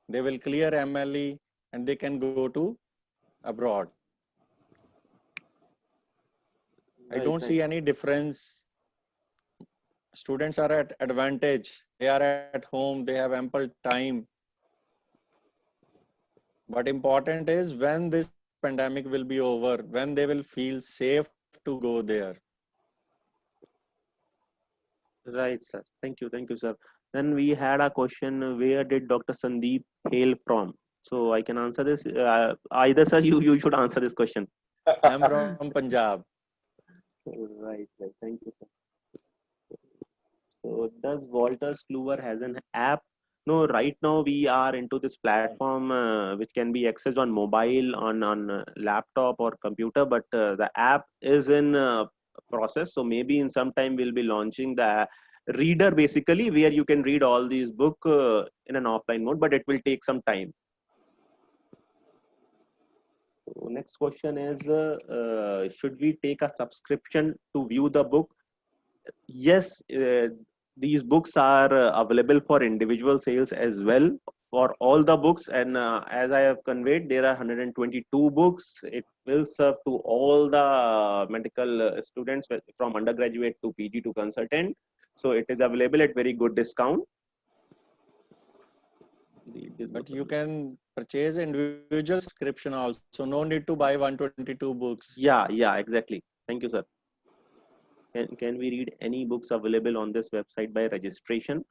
D: they will clear MLE and they can go to abroad. I don't see any difference. Students are at advantage. They are at home, they have ample time. But important is when this pandemic will be over, when they will feel safe to go there.
A: Right, sir. Thank you, sir. Then we had a question: where did Dr. Sandeep hail from? So I can answer this. Either, sir, you should answer this question.
D: I'm from Punjab.
A: Right. Thank you, sir. So does Walters Kluwer has an app? No, right now we are into this platform which can be accessed on mobile, on laptop or computer, but the app is in process. So maybe in some time we'll be launching the reader, basically where you can read all these book in an offline mode, but it will take some time. So next question is, should we take a subscription to view the book? Yes, these books are available for individual sales as well for all the books, and as I have conveyed, there are 122 books. It will serve to all the medical students from undergraduate to PG to consultant. So it is available at very good discount.
D: But you can purchase individual subscription also. No need to buy 122 books.
A: Yeah, exactly. Thank you, sir. Can we read any books available on this website by registration?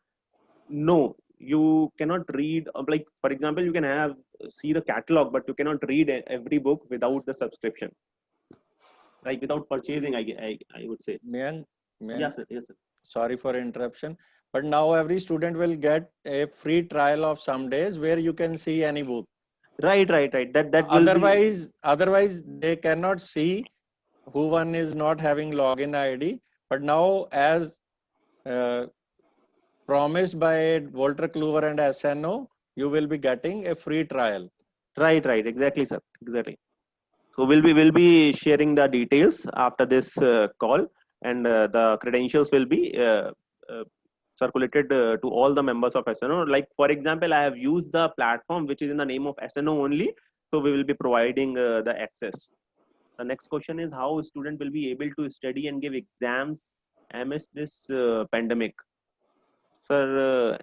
A: No, you cannot read. Like for example, you can see the catalog, but you cannot read every book without the subscription. Like without purchasing, I would say.
D: Mayank,
A: Yes, sir.
D: Sorry for interruption, but now every student will get a free trial of some days where you can see any book.
A: Right. That will
D: otherwise they cannot see who one is not having login ID. But now, as promised by Walter Kluwer and SNO, you will be getting a free trial.
A: Right. Exactly, sir. Exactly. So we'll be sharing the details after this call, and the credentials will be circulated to all the members of SNO. Like for example, I have used the platform which is in the name of SNO only, so we will be providing the access. The next question is how a student will be able to study and give exams amidst this pandemic. Sir,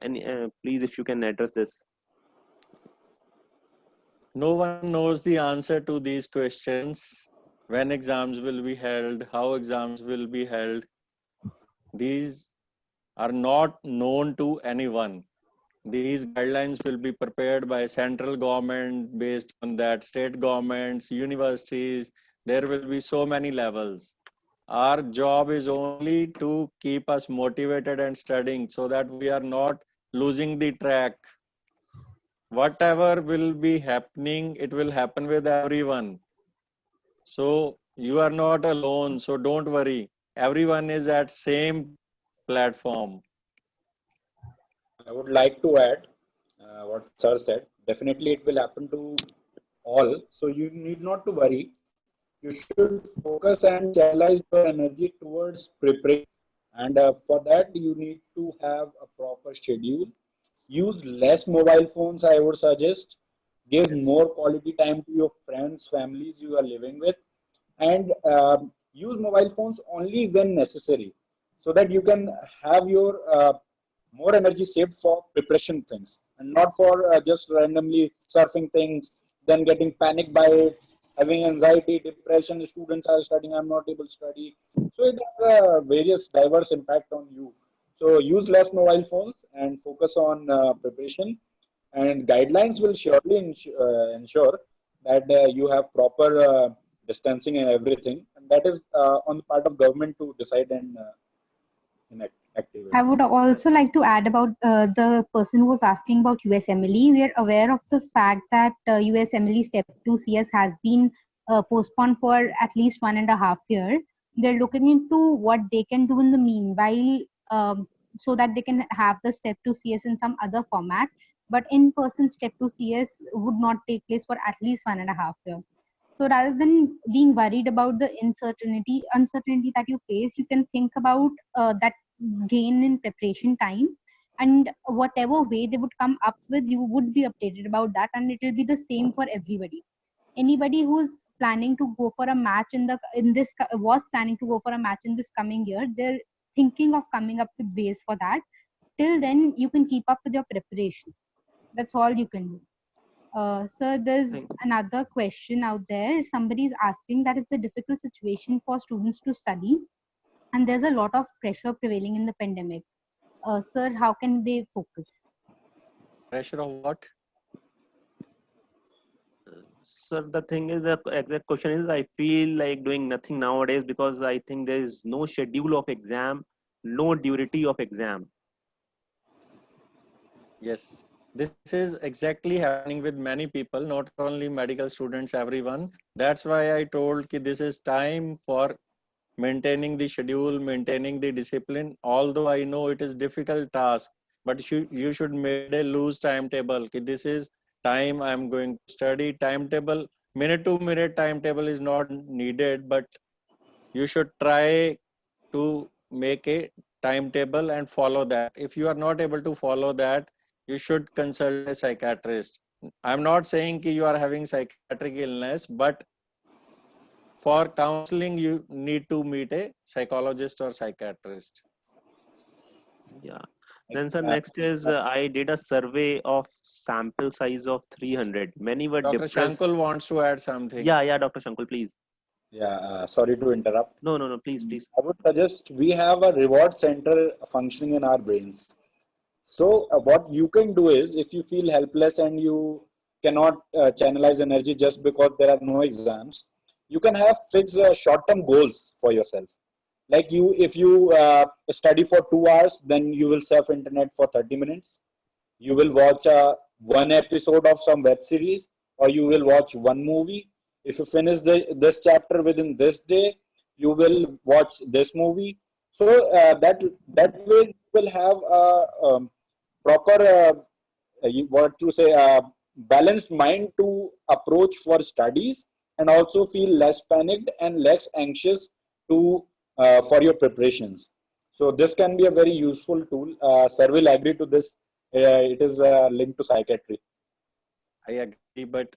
A: please, if you can address this.
D: No one knows the answer to these questions. When exams will be held, how exams will be held. These are not known to anyone. These guidelines will be prepared by central government, based on that state governments, universities. There will be so many levels. Our job is only to keep us motivated and studying so that we are not losing the track. Whatever will be happening, it will happen with everyone. So you are not alone. So don't worry. Everyone is at same platform.
C: I would like to add what Sir said. Definitely, it will happen to all. So you need not to worry. You should focus and channelize your energy towards preparation. And for that, you need to have a proper schedule. Use less mobile phones, I would suggest. Give
A: Yes.
C: more quality time to your friends, families you are living with, and use mobile phones only when necessary, so that you can have your more energy saved for preparation things and not for just randomly surfing things, then getting panicked by it, having anxiety, depression. Students are studying, I'm not able to study. So it has various diverse impact on you. So use less mobile phones and focus on preparation. And guidelines will surely ensure that you have proper distancing and everything. And that is on the part of government to decide and activate.
B: I would also like to add about the person who was asking about USMLE. We are aware of the fact that USMLE Step 2 CS has been postponed for at least 1.5 years. They're looking into what they can do in the meanwhile, so that they can have the Step 2 CS in some other format. But in-person Step 2 CS would not take place for at least 1.5 years. So rather than being worried about the uncertainty that you face, you can think about that gain in preparation time, and whatever way they would come up with, you would be updated about that, and it will be the same for everybody. Anybody who's planning to go for a match was planning to go for a match in this coming year, they're thinking of coming up with ways for that. Till then, you can keep up with your preparations. That's all you can do. So there's
A: Thank
B: another question out there. Somebody is asking that it's a difficult situation for students to study, and there's a lot of pressure prevailing in the pandemic. Sir, how can they focus?
D: Pressure of what?
A: Sir, the thing is, the exact question is, I feel like doing nothing nowadays because I think there is no schedule of exam, no durity of exam.
D: Yes, this is exactly happening with many people, not only medical students, everyone. That's why I told that this is time for maintaining the schedule, maintaining the discipline. Although I know it is difficult task, but you should make a loose timetable. Ki this is time I'm going to study. Timetable, minute to minute timetable is not needed, but you should try to make a timetable and follow that. If you are not able to follow that, you should consult a psychiatrist. I'm not saying that you are having psychiatric illness, but for counseling, you need to meet a psychologist or psychiatrist.
A: Yeah. Then, sir, next is I did a survey of sample size of 300. Many were
D: Dr.
A: depressed.
D: Shankul wants to add something.
A: Yeah, Dr. Shankul, please.
C: Yeah, sorry to interrupt.
A: No, please.
C: I would suggest we have a reward center functioning in our brains. So what you can do is, if you feel helpless and you cannot channelize energy just because there are no exams, you can have fixed short-term goals for yourself. Like if you study for 2 hours, then you will surf internet for 30 minutes. You will watch one episode of some web series, or you will watch one movie. If you finish this chapter within this day, you will watch this movie. So that way you will have a proper what to say balanced mind to approach for studies, and also feel less panicked and less anxious to for your preparations. So this can be a very useful tool. Sir will agree to this. It is linked to psychiatry.
D: I agree, but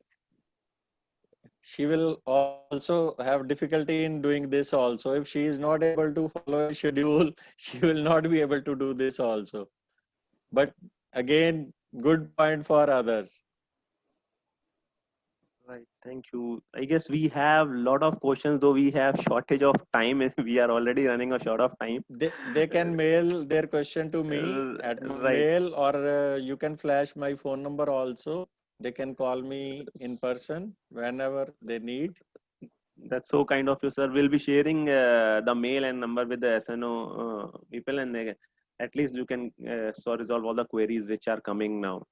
D: she will also have difficulty in doing this also. If she is not able to follow a schedule, she will not be able to do this also. But again, good point for others.
A: Right. Thank you. I guess we have lot of questions, though we have shortage of time. We are already running a short of time.
D: They can mail their question to me at my
A: Right.
D: mail, or you can flash my phone number also. They can call me in person whenever they need.
A: That's so kind of you, sir. We'll be sharing the mail and number with the SNO people, and at least you can so resolve all the queries which are coming now.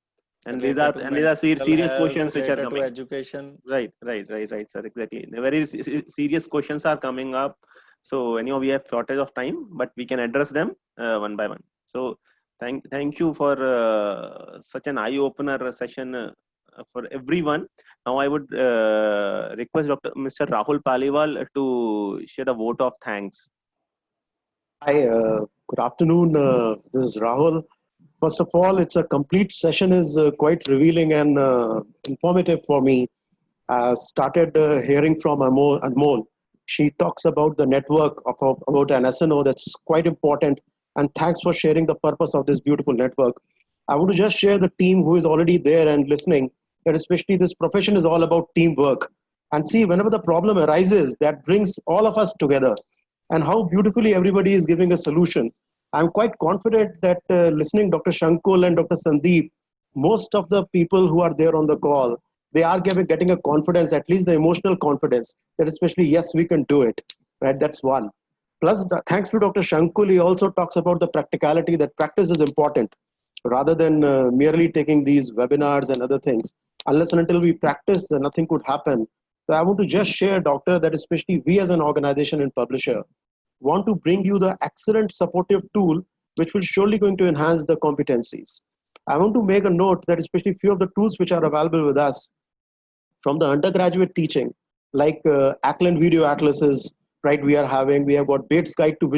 A: And
D: Related to
A: these are
D: mental
A: serious
D: health,
A: questions which are
D: related to
A: coming.
D: education.
A: Right, sir. Exactly. The very serious questions are coming up. So anyhow, we have shortage of time, but we can address them one by one. So thank you for such an eye opener session for everyone. Now I would request Mr. Rahul Paliwal to share a vote of thanks.
E: Hi, good afternoon. This is Rahul. First of all, it's a complete session is quite revealing and informative for me. I started hearing from Anmol. She talks about the network about an SNO that's quite important. And thanks for sharing the purpose of this beautiful network. I want to just share the team who is already there and listening, that especially this profession is all about teamwork. And see, whenever the problem arises, that brings all of us together. And how beautifully everybody is giving a solution. I'm quite confident that listening Dr. Shankul and Dr. Sandeep, most of the people who are there on the call, they are getting a confidence, at least the emotional confidence, that especially, yes, we can do it, right? That's one. Plus, thanks to Dr. Shankul, he also talks about the practicality, that practice is important rather than merely taking these webinars and other things. Unless and until we practice, then nothing could happen. So I want to just share, Doctor, that especially we as an organization and publisher want to bring you the excellent supportive tool which will surely going to enhance the competencies. I want to make a note that especially few of the tools which are available with us from the undergraduate teaching, like Ackland Video Atlases, right? We have got Bates Guide to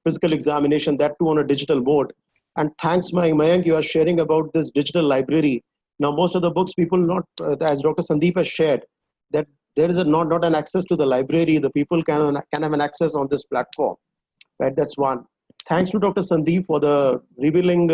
E: Physical Examination, that too on a digital mode. And thanks, Mayank, you are sharing about this digital library. Now, most of the books people not, as Dr. Sandeep has shared, that there is not an access to the library. The people can have an access on this platform, right? That's one. Thanks to Dr. Sandeep for the revealing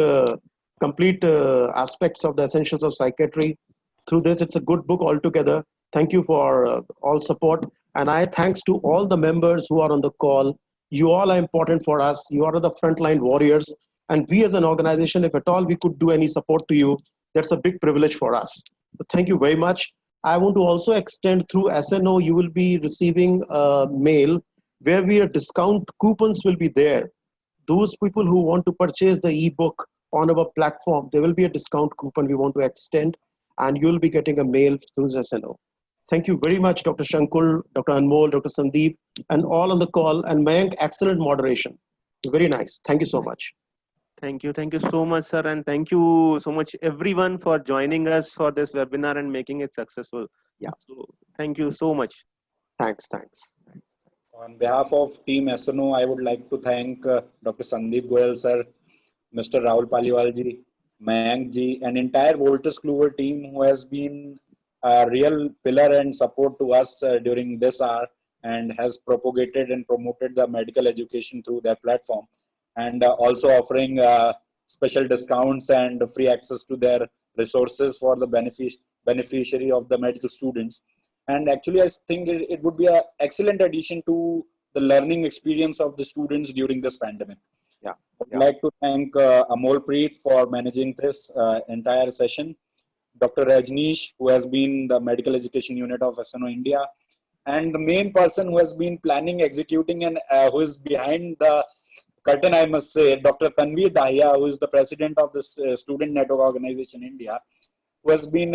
E: complete aspects of the essentials of psychiatry. Through this, it's a good book altogether. Thank you for all support. And I thanks to all the members who are on the call. You all are important for us. You are the frontline warriors. And we as an organization, if at all we could do any support to you, that's a big privilege for us. So thank you very much. I want to also extend through SNO, you will be receiving a mail where discount coupons will be there. Those people who want to purchase the ebook on our platform, there will be a discount coupon we want to extend, and you'll be getting a mail through SNO. Thank you very much, Dr. Shankul, Dr. Anmol, Dr. Sandeep, and all on the call. And Mayank, excellent moderation. Very nice. Thank you so much.
A: Thank you so much, sir, and thank you so much everyone for joining us for this webinar and making it successful.
E: Yeah.
A: So thank you so much.
E: Thanks.
C: On behalf of Team SNO, I would like to thank Dr. Sandeep Goyal sir, Mr. Rahul Paliwal ji, Mayank ji, and entire Voltus Kluwer team who has been a real pillar and support to us during this hour and has propagated and promoted the medical education through their platform, and also offering special discounts and free access to their resources for the beneficiary of the medical students. And actually, I think it would be an excellent addition to the learning experience of the students during this pandemic.
E: Yeah.
C: I'd like to thank Amol Preet for managing this entire session, Dr. Rajneesh, who has been the medical education unit of SNO India, and the main person who has been planning, executing, and who is behind the curtain, I must say, Dr. Tanveer Dahiya, who is the president of this Student Network Organization India, who has been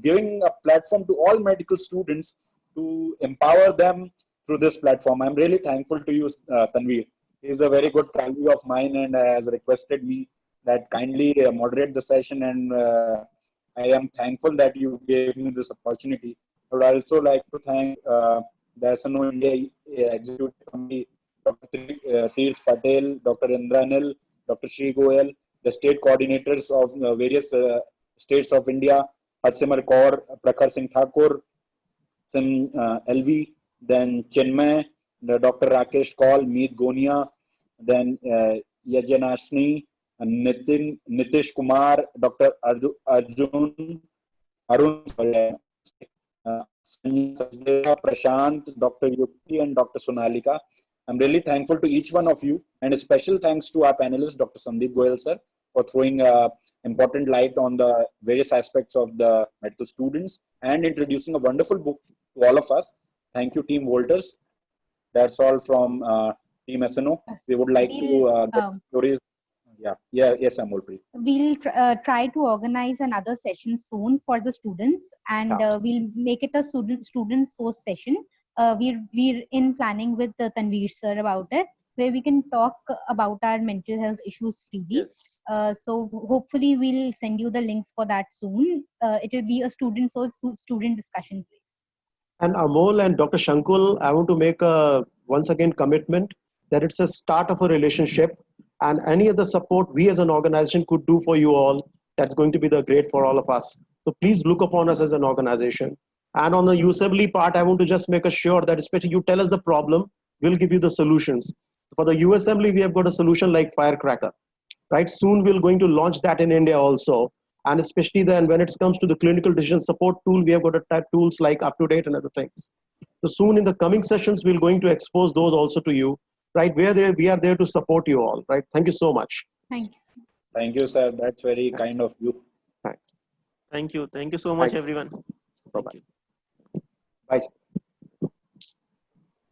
C: giving a platform to all medical students to empower them through this platform. I'm really thankful to you, Tanveer. He's a very good colleague of mine and has requested me that kindly moderate the session, and I am thankful that you gave me this opportunity. I would also like to thank the SNO India Executive Committee, Dr. Tirth Patel, Dr. Indranil, Dr. Shri Goyal, the state coordinators of various states of India, Harsimar Kaur, Prakhar Singh Thakur, LV, then Chinmay, the Dr. Rakesh Kaul, Meet Gonia, then Yajanashni, Nitin, Nitish Kumar, Dr. Arun, Sanjay, Sachdeva, Prashant, Dr. Yukti, and Dr. Sonalika. I'm really thankful to each one of you, and a special thanks to our panelist, Dr. Sandeep Goyal sir, for throwing important light on the various aspects of the medical students and introducing a wonderful book to all of us. Thank you, Team Volters. That's all from Team SNO. We would like to get stories. Yes, Amolpreet.
B: We'll try to organize another session soon for the students, and we'll make it a student source session. We're in planning with Tanveer sir about it, where we can talk about our mental health issues freely.
D: Yes.
B: So hopefully we'll send you the links for that soon. It will be a student source student discussion place.
E: And Amol and Dr. Shankul, I want to make a once again commitment that it's a start of a relationship, and any other support we as an organization could do for you all, that's going to be the great for all of us. So please look upon us as an organization. And on the usability part, I want to just make sure that especially you tell us the problem, we'll give you the solutions. For the USMLE, we have got a solution like Firecracker, right? Soon we're going to launch that in India also. And especially then when it comes to the clinical decision support tool, we have got a type tools like UpToDate and other things. So soon in the coming sessions, we're going to expose those also to you, right? We are there to support you all, right? Thank you so much.
B: Thank you.
C: Thank you, sir. That's very kind of you.
E: Thanks.
A: Thank you so much,
E: Thanks.
A: everyone.
E: Bye-bye.
A: Thank you.
E: Bye.